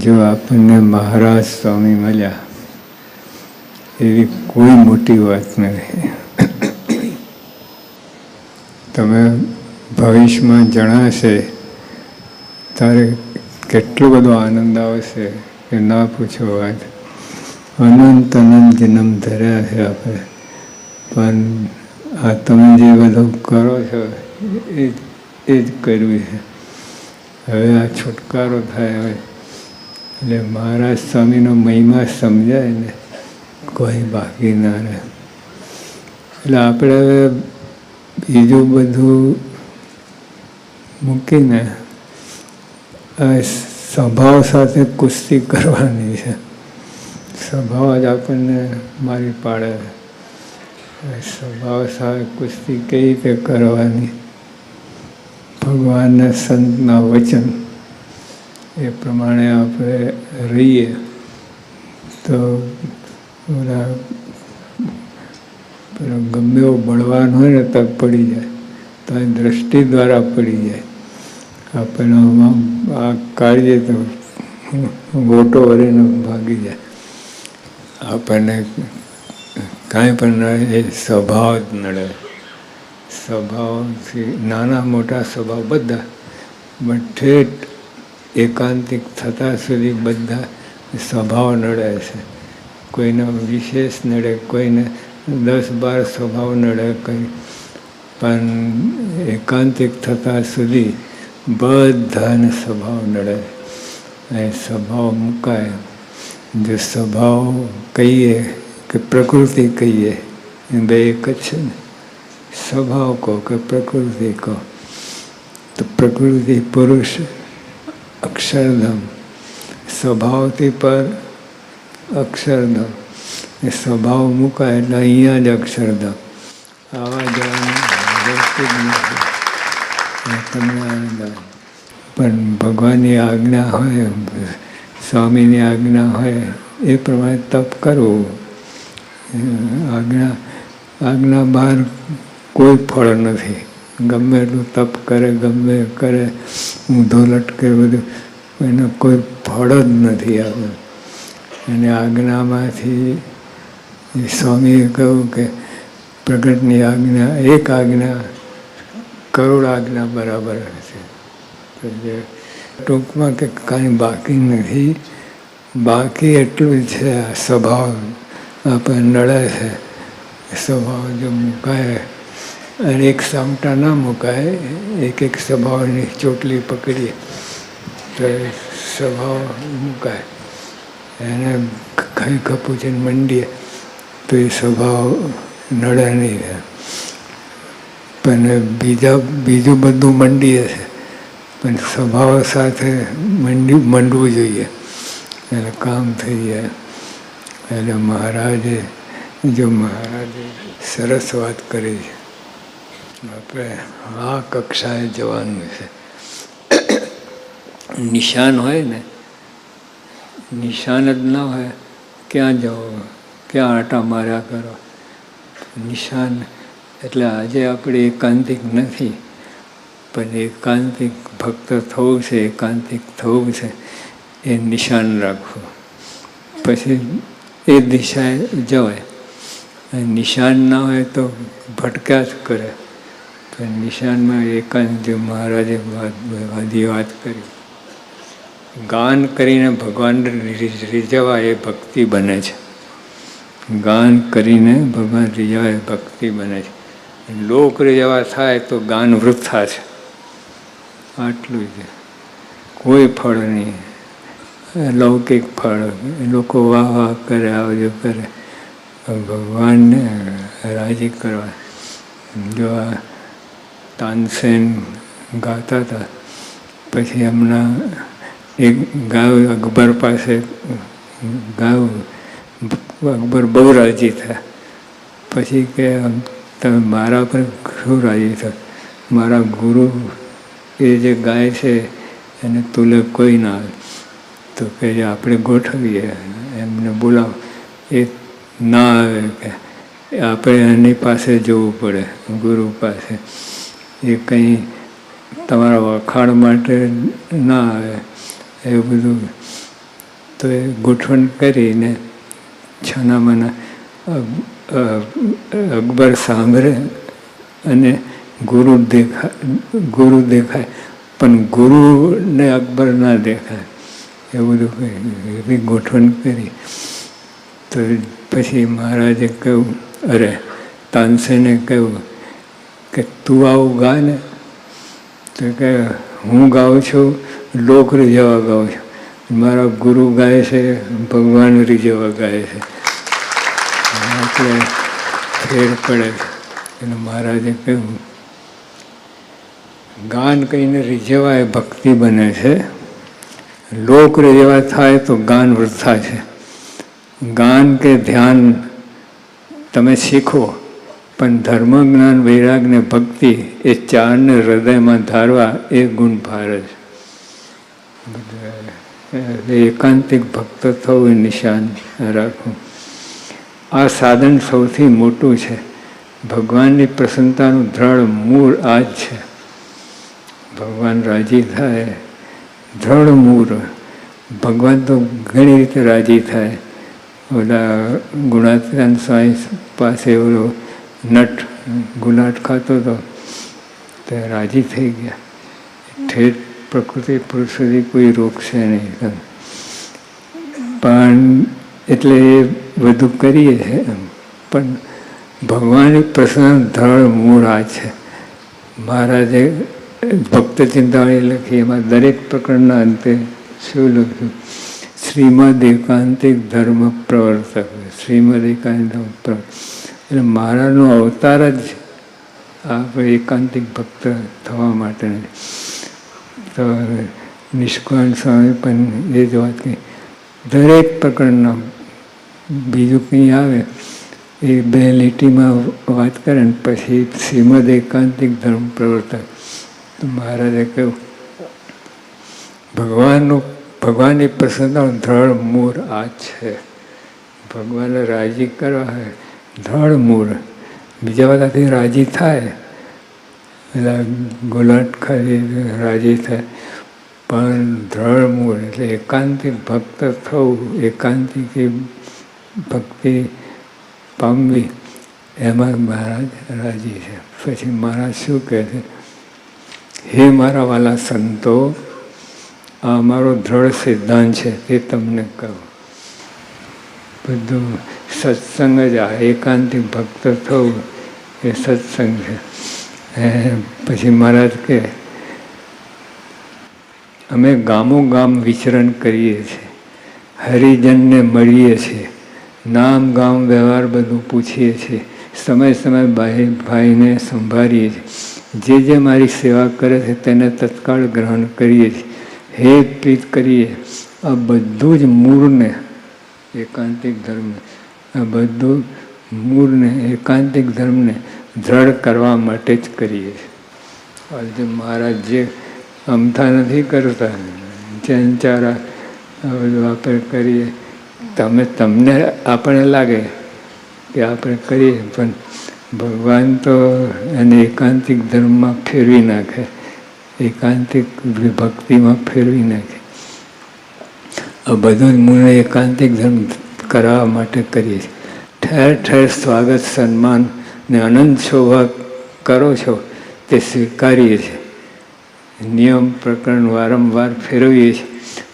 જો આપણને મહારાજ સ્વામી મળ્યા એવી કોઈ મોટી વાત નથી. તમે ભવિષ્યમાં જણાશે ત્યારે કેટલો બધો આનંદ આવશે કે ના પૂછો વાત. અનંત અનંત જન્મ ધર્યા છે આપણે, પણ આ તમે જે બધું કરો છો એ જ કર્યું છે. હવે આ છુટકારો થાય હવે એટલે મહારાજ સ્વામીનો મહિમા સમજાય ને કોઈ બાકી ના રહે. એટલે આપણે બીજું બધું મૂકીને સ્વભાવ સાથે કુસ્તી કરવાની છે. સ્વભાવ જ આપણને મારી પાડે. સ્વભાવ સાથે કુસ્તી કઈ રીતે કરવાની? ભગવાનના સંતના વચન એ પ્રમાણે આપણે રહીએ તો ગમે એવો બળવાન હોય ને તક પડી જાય તો એ દ્રષ્ટિ દ્વારા પડી જાય. આપણને આ કાર્ય તો ગોટો વળીને ભાગી જાય. આપણને કાંઈ પણ એ સ્વભાવ જ નડે. સ્વભાવથી નાના મોટા સ્વભાવ બધા ઠેઠ એકાંતિક થતા સુધી બધા સ્વભાવ નડે છે. કોઈને વિશેષ નડે, કોઈને 10-12 સ્વભાવ નડે કંઈ, પણ એકાંતિક થતા સુધી બધાને સ્વભાવ નડે. એ સ્વભાવ મુકાય. જો સ્વભાવ કહીએ કે પ્રકૃતિ કહીએ એ બે એક જ છે ને. સ્વભાવ કહો કે પ્રકૃતિ કહો તો પ્રકૃતિ પુરુષ અક્ષરધામ, સ્વભાવથી પર અક્ષરધામ. એ સ્વભાવ મુકાય એટલે અહીંયા જ અક્ષરધામ. આવા જવાની જરૂર જ નથી. તમને આનંદ આવે. પણ ભગવાનની આજ્ઞા હોય, સ્વામીની આજ્ઞા હોય એ પ્રમાણે તપ કરવું. આજ્ઞા બહાર કોઈ ફળ નથી. ગમે એટલું તપ કરે, ગમે કરે, ઊંધો લટકે, બધું એને કોઈ ફળ જ નથી આવ્યું. અને આજ્ઞામાંથી સ્વામીએ કહ્યું કે પ્રગટની આજ્ઞા એક આજ્ઞા કરોડ આજ્ઞા બરાબર છે. ટૂંકમાં કે કાંઈ બાકી નથી. બાકી એટલું જ છે, આ સ્વભાવ આપણને નડે છે. સ્વભાવ જો મુકાય અને એક સામટા ના મુકાય, એક સ્વભાવની ચોટલી પકડીએ તો સ્વભાવ મુકાય. એને ખાઈ ખપુચીને મંડીએ તો એ સ્વભાવ નડે નહીં. પણ બીજું બધું મંડીએ છે, પણ સ્વભાવ સાથે મંડવું જોઈએ એટલે કામ થઈ જાય. એટલે મહારાજે સરસ વાત કરી છે. આપણે આ કક્ષાએ જવાનું છે. નિશાન હોય ને, નિશાન જ ના હોય ક્યાં જાઓ, ક્યાં આટા માર્યા કરો. નિશાન એટલે આજે આપણે એકાંતિક નથી, પણ એકાંતિક ભક્ત થવું છે, એકાંતિક થવું છે એ નિશાન રાખવું. પછી એ દિશાએ જવાય. નિશાન ના હોય તો ભટક્યા જ કરે. તો નિશાનમાં એકાંત મહારાજે વાત કરી. ગાન કરીને ભગવાન રીઝવવા એ ભક્તિ બને છે. ગાન કરીને ભગવાન રીઝવવા એ ભક્તિ બને છે. લોક રીઝવવા થાય તો ગાન વૃથા છે. આટલું જ. કોઈ ફળ નહીં. લૌકિક ફળ લોકો વાહ વાહ કરે, આવજો કરે. ભગવાનને રાજી કરવા. જો આ તાનસેન ગાતા હતા, પછી એમના એક ગાયું અકબર પાસે ગાયું. અકબર બહુ રાજી થયા. પછી કે તમે મારા પર શું રાજી થયો? મારા ગુરુ એ જે ગાય છે એને તુલે કોઈ ના આવે. તો કે આપણે ગોઠવીએ, એમને બોલાવો. એ ના આવે કે આપણે એની પાસે જવું પડે, ગુરુ પાસે. એ કંઈ તમારા વખાણ માટે ના આવે. એવું બધું તો એ ગોઠવણ કરીને છાનામાના અકબર સાંભળે અને ગુરુ દેખાય પણ ગુરુને અકબર ના દેખાય, એવું બધું એવી ગોઠવણ કરી. તો પછી મહારાજે કહ્યું, અરે તાનસેને કહ્યું કે તું આવું ગા ને. તો કે હું ગાઉં છું, લોક રીઝવવા ગાઉં છું, મારા ગુરુ ગાય છે, ભગવાન રીઝવવા ગાય છે, એટલે ફેર પડે છે. એટલે મહારાજે કહ્યું, ગાન કહીને રીઝવાય ભક્તિ બને છે, લોક રીઝવા થાય તો ગાન વૃથા છે. ગાન કે ધ્યાન તમે શીખો, પણ ધર્મ, જ્ઞાન, વૈરાગ ને ભક્તિ એ ચારને હૃદયમાં ધારવા એ ગુણ ભાર છે. એકાંતિક ભક્ત થવું એ નિશાન રાખવું. આ સાધન સૌથી મોટું છે. ભગવાનની પ્રસન્નતાનું દ્રઢ મૂળ આ જ છે. ભગવાન રાજી થાય, દ્રઢ મૂળ. ભગવાન તો ઘણી રીતે રાજી થાય. ઓલા ગુણાતીતાન સ્વામી પાસે ઓલો નટ ગુલાટ ખાતો હતો તે રાજી થઈ ગયા. ઠેઠ પ્રકૃતિ પુરુષ સુધી કોઈ રોકશે નહીં. પણ એટલે એ બધું કરીએ છીએ, પણ ભગવાનની પ્રસન્ન ધળ મૂળ આ છે. મહારાજે ભક્ત ચિંતામણી લખી, એમાં દરેક પ્રકરણના અંતે શું લખ્યું? શ્રીમદ એકાંતિક ધર્મ પ્રવર્તક. શ્રીમદ એકાંતિક ધર્મ પ્રવર્તક એટલે મહારાજનો અવતાર જ આપણે એકાંતિક ભક્ત થવા માટે. તો નિષ્કાળ સ્વામી પણ એ જ વાત કહી, દરેક પ્રકરણના બીજું કંઈ આવે એ બે લીટીમાં વાત કરે ને પછી શ્રીમદ એકાંતિક ધર્મ પ્રવર્તક. તો મહારાજે કહ્યું, ભગવાનની પ્રસન્નતાનું દ્રઢ મૂળ આ છે. ભગવાનને રાજી કરવા હોય દ્રઢ મૂળ. બીજા બધાથી રાજી થાય, એટલે ગુલાટ ખાલી રાજી થાય, પણ દ્રઢ મૂળ એટલે એકાંતિક ભક્ત થવું, એકાંતિક ભક્તિ પામવી, એમાં મહારાજ રાજી છે. પછી મહારાજ શું કહે છે? હે મારા વાલા સંતો, આ અમારો દ્રઢ સિદ્ધાંત છે, તે તમને કહું. બધું સત્સંગ જ આ એકાંતિક ભક્ત થવું એ સત્સંગ છે. પછી મહારાજ કે અમે ગામો ગામ વિચરણ કરીએ છીએ, હરિજનને મળીએ છીએ, નામ ગામ વ્યવહાર બધું પૂછીએ છીએ, સમય ભાઈને સંભાળીએ છીએ, જે મારી સેવા કરે છે તેને તત્કાળ ગ્રહણ કરીએ છીએ, હેત પ્રીત કરીએ. આ બધું જ મૂળને એકાંતિક ધર્મને, આ બધું મૂળને એકાંતિક ધર્મને દ્રઢ કરવા માટે જ કરીએ છીએ. આજે મહારાજ જે અમથા નથી કરતા, ચંચારા બધું આપણે કરીએ, તમને આપણે લાગે કે આપણે કરીએ, પણ ભગવાન તો એને એકાંતિક ધર્મમાં ફેરવી નાખે, એકાંતિક ભક્તિમાં ફેરવી નાખે. આ બધું જ મૂળ એકાંતિક ધર્મ કરાવવા માટે કરીએ છીએ. ઠેર ઠેર સ્વાગત, સન્માન ને અનંત શોભા કરો છો તે સ્વીકારીએ છીએ. નિયમ પ્રકરણ વારંવાર ફેરવીએ છીએ.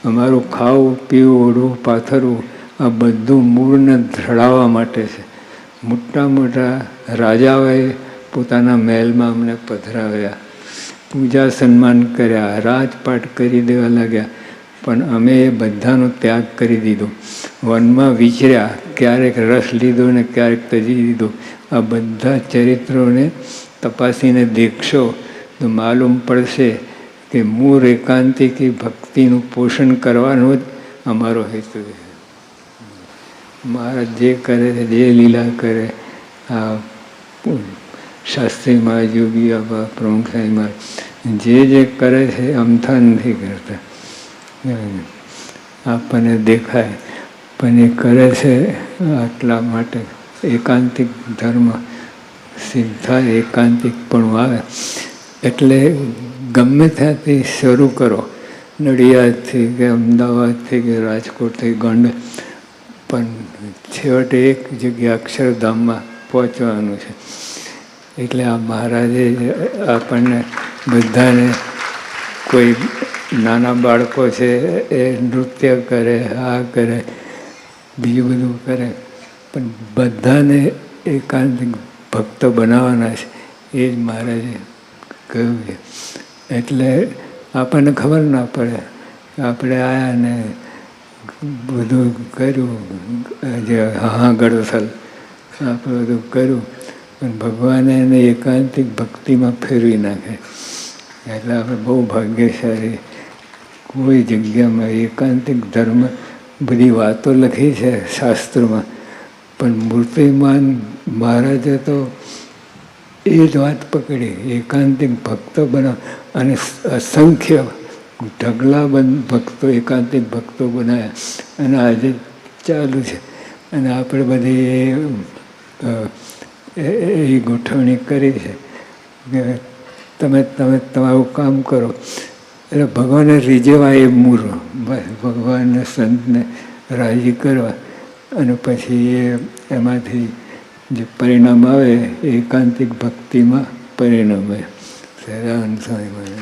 અમારું ખાવું, પીવું, ઓઢવું, પાથરવું આ બધું મૂળને ધડાવવા માટે છે. મોટા મોટા રાજાઓએ પોતાના મહેલમાં અમને પધરાવ્યા, પૂજા સન્માન કર્યા, રાજપાટ કરી દેવા લાગ્યા, પણ અમે એ બધાનો ત્યાગ કરી દીધો. વનમાં વિચર્યા, ક્યારેક રસ લીધો ને ક્યારેક તજી દીધો. આ બધા ચરિત્રોને તપાસીને દેખશો તો માલુમ પડશે કે મૂળ એકાંતિકી ભક્તિનું પોષણ કરવાનો જ અમારો હેતુ છે. મહારાજ જે કરે છે, જે લીલા કરે, આ શાસ્ત્રીમાં, યોગી આબા, પ્રમુખ સાહેબમાં જે કરે છે અમથા નથી કરતા. આપણને દેખાય પણ એ કરે છે આટલા માટે. એકાંતિક ધર્મ સિદ્ધા એકાંતિક પણ આવે એટલે ગમે ત્યાંથી શરૂ કરો. નડિયાદથી કે અમદાવાદથી કે રાજકોટથી ગંડ, પણ છેવટે એક જગ્યા અક્ષરધામમાં પહોંચવાનું છે. એટલે આ મહારાજે આપણને બધાને, કોઈ નાના બાળકો છે એ નૃત્ય કરે, આ કરે, બીજું બધું કરે, પણ બધાને એકાંતિક ભક્ત બનાવવાના છે, એ જ મહારાજે કહ્યું છે. એટલે આપણને ખબર ના પડે કે આપણે આવ્યા ને બધું કર્યું, જે હાહાગળ થલ આપણે બધું કર્યું, પણ ભગવાને એને એકાંતિક ભક્તિમાં ફેરવી નાખે. એટલે આપણે બહુ ભાગ્યશાળી. કોઈ જગ્યામાં એકાંતિક ધર્મ, બધી વાતો લખી છે શાસ્ત્રોમાં, પણ મૂર્તિમાન મહારાજે તો એ જ વાત પકડી, એકાંતિક ભક્તો બનાવ, અને અસંખ્ય ઢગલાબંધ ભક્તો, એકાંતિક ભક્તો બનાવ્યા, અને આજે ચાલુ છે. અને આપણે બધી એ ગોઠવણી કરી છે કે તમે તમારું કામ કરો. એટલે ભગવાને રીઝવવા એ મૂળ, બસ ભગવાનને સંતને રાજી કરવા, અને પછી એમાંથી જે પરિણામ આવે એ એકાંતિક ભક્તિમાં પરિણમે. સહેરાન સ્વામી.